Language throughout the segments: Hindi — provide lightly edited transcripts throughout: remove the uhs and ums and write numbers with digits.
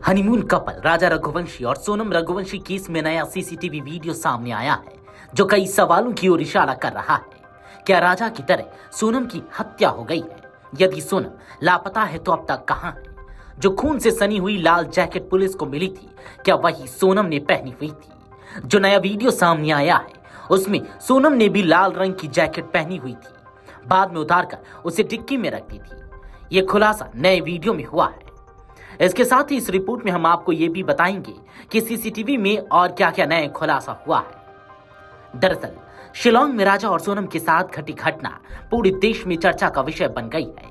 हनीमून कपल राजा रघुवंशी और सोनम रघुवंशी केस में नया सीसीटीवी वीडियो सामने आया है जो कई सवालों की ओर इशारा कर रहा है। क्या राजा की तरह सोनम की हत्या हो गई है? यदि सोनम लापता है तो अब तक कहां है? जो खून से सनी हुई लाल जैकेट पुलिस को मिली थी, क्या वही सोनम ने पहनी हुई थी? जो नया वीडियो सामने आया है उसमें सोनम ने भी लाल रंग की जैकेट पहनी हुई थी, बाद में उतारकर उसे डिक्की में रख दी थी। ये खुलासा नए वीडियो में हुआ है। इसके साथ ही इस रिपोर्ट में हम आपको ये भी बताएंगे कि सीसीटीवी में और क्या क्या नया खुलासा हुआ है। दरअसल शिलांग में राजा और सोनम के साथ घटी घटना पूरे देश में चर्चा का विषय बन गई है।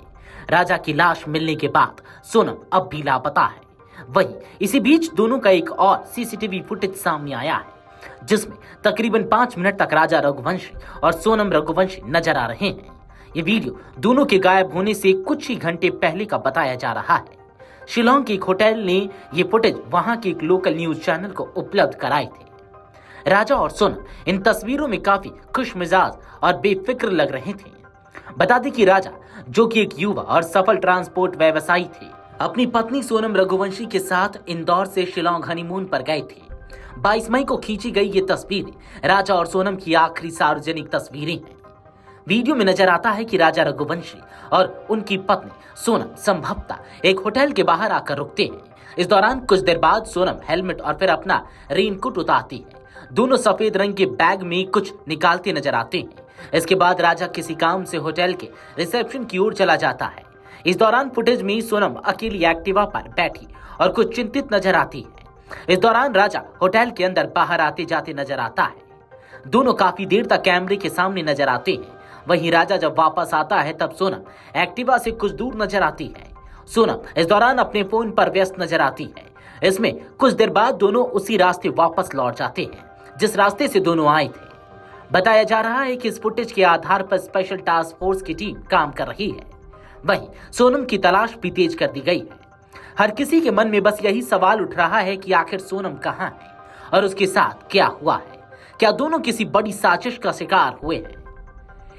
राजा की लाश मिलने के बाद सोनम अब भी लापता है। वहीं इसी बीच दोनों का एक और सीसीटीवी फुटेज सामने आया है जिसमें तकरीबन 5 मिनट तक राजा रघुवंशी और सोनम रघुवंशी नजर आ रहे हैं। ये वीडियो दोनों के गायब होने से कुछ ही घंटे पहले का बताया जा रहा है। शिलांग के एक होटल ने ये फुटेज वहां के एक लोकल न्यूज चैनल को उपलब्ध कराए थे। राजा और सोनम इन तस्वीरों में काफी खुश मिजाज और बेफिक्र लग रहे थे। बता दें कि राजा, जो कि एक युवा और सफल ट्रांसपोर्ट व्यवसायी थे, अपनी पत्नी सोनम रघुवंशी के साथ इंदौर से शिलांग हनीमून पर गए थे। 22 मई को खींची गई ये तस्वीरें राजा और सोनम की आखिरी सार्वजनिक तस्वीरें हैं। वीडियो में नजर आता है कि राजा रघुवंशी और उनकी पत्नी सोनम संभवतः एक होटल के बाहर आकर रुकते हैं। इस दौरान कुछ देर बाद सोनम हेलमेट और फिर अपना रेनकोट उतारती है। दोनों सफेद रंग के बैग में कुछ निकालते नजर आते हैं। इसके बाद राजा किसी काम से होटल के रिसेप्शन की ओर चला जाता है। इस दौरान फुटेज में सोनम अकेली एक्टिवा पर बैठी और कुछ चिंतित नजर आती है। इस दौरान राजा होटल के अंदर बाहर आते जाते नजर आता है। दोनों काफी देर तक कैमरे के सामने नजर आते हैं। वहीं राजा जब वापस आता है तब सोनम एक्टिवा से कुछ दूर नजर आती है। सोनम इस दौरान अपने फोन पर व्यस्त नजर आती है। इसमें कुछ देर बाद दोनों उसी रास्ते वापस लौट जाते हैं जिस रास्ते से दोनों आए थे। बताया जा रहा है कि इस फुटेज के आधार पर स्पेशल टास्क फोर्स की टीम काम कर रही है। वहीं सोनम की तलाश भी तेज कर दी गई है। हर किसी के मन में बस यही सवाल उठ रहा है कि आखिर सोनम कहां है और उसके साथ क्या हुआ है। क्या दोनों किसी बड़ी साजिश का शिकार हुए हैं?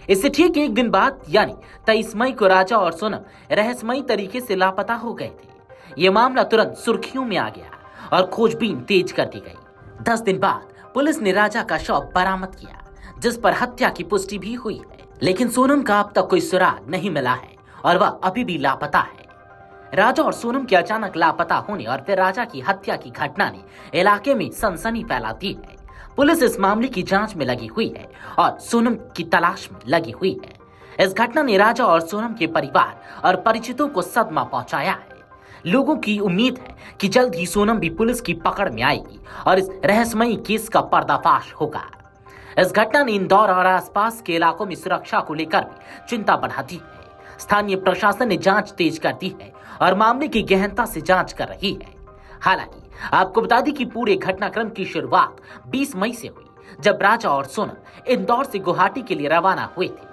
इससे ठीक एक दिन बाद यानी 23 मई को राजा और सोनम रहस्यमयी तरीके से लापता हो गए थे। यह मामला तुरंत सुर्खियों में आ गया और खोजबीन तेज कर दी गई। 10 दिन बाद पुलिस ने राजा का शव बरामद किया जिस पर हत्या की पुष्टि भी हुई है, लेकिन सोनम का अब तक कोई सुराग नहीं मिला है और वह अभी भी लापता है। राजा और सोनम के अचानक लापता होने और फिर राजा की हत्या की घटना ने इलाके में सनसनी फैला दी है। पुलिस इस मामले की जांच में लगी हुई है और सोनम की तलाश में लगी हुई है। इस घटना ने राजा और सोनम के परिवार और परिचितों को सदमा पहुंचाया है। लोगों की उम्मीद है कि जल्द ही सोनम भी पुलिस की पकड़ में आएगी और इस रहस्यमयी केस का पर्दाफाश होगा। इस घटना ने इंदौर और आसपास के इलाकों में सुरक्षा को लेकर भी चिंता बढ़ा दी है। स्थानीय प्रशासन ने जांच तेज कर दी है और मामले की गहनता से जांच कर रही है। हालांकि आपको बता दें कि पूरे घटनाक्रम की शुरुआत 20 मई से हुई जब राजा और सोनम इंदौर से गुवाहाटी के लिए रवाना हुए थे।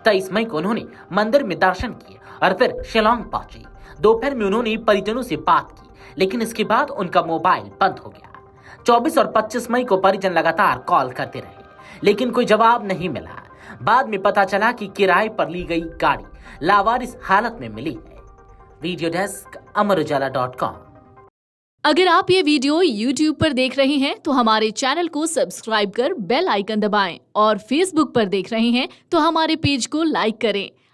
23 मई को उन्होंने मंदिर में दर्शन किए और फिर शिलांग पहुंचे। दोपहर में उन्होंने परिजनों से बात की, लेकिन इसके बाद उनका मोबाइल बंद हो गया। 24 और 25 मई को परिजन लगातार कॉल करते रहे, लेकिन कोई जवाब नहीं मिला। बाद में पता चला कि किराए पर ली गई गाड़ी लावारिस हालत में मिली है। वीडियो डेस्क अमरउजाला.com। अगर आप ये वीडियो YouTube पर देख रहे हैं तो हमारे चैनल को सब्सक्राइब कर बेल आइकन दबाएं और Facebook पर देख रहे हैं तो हमारे पेज को लाइक करें।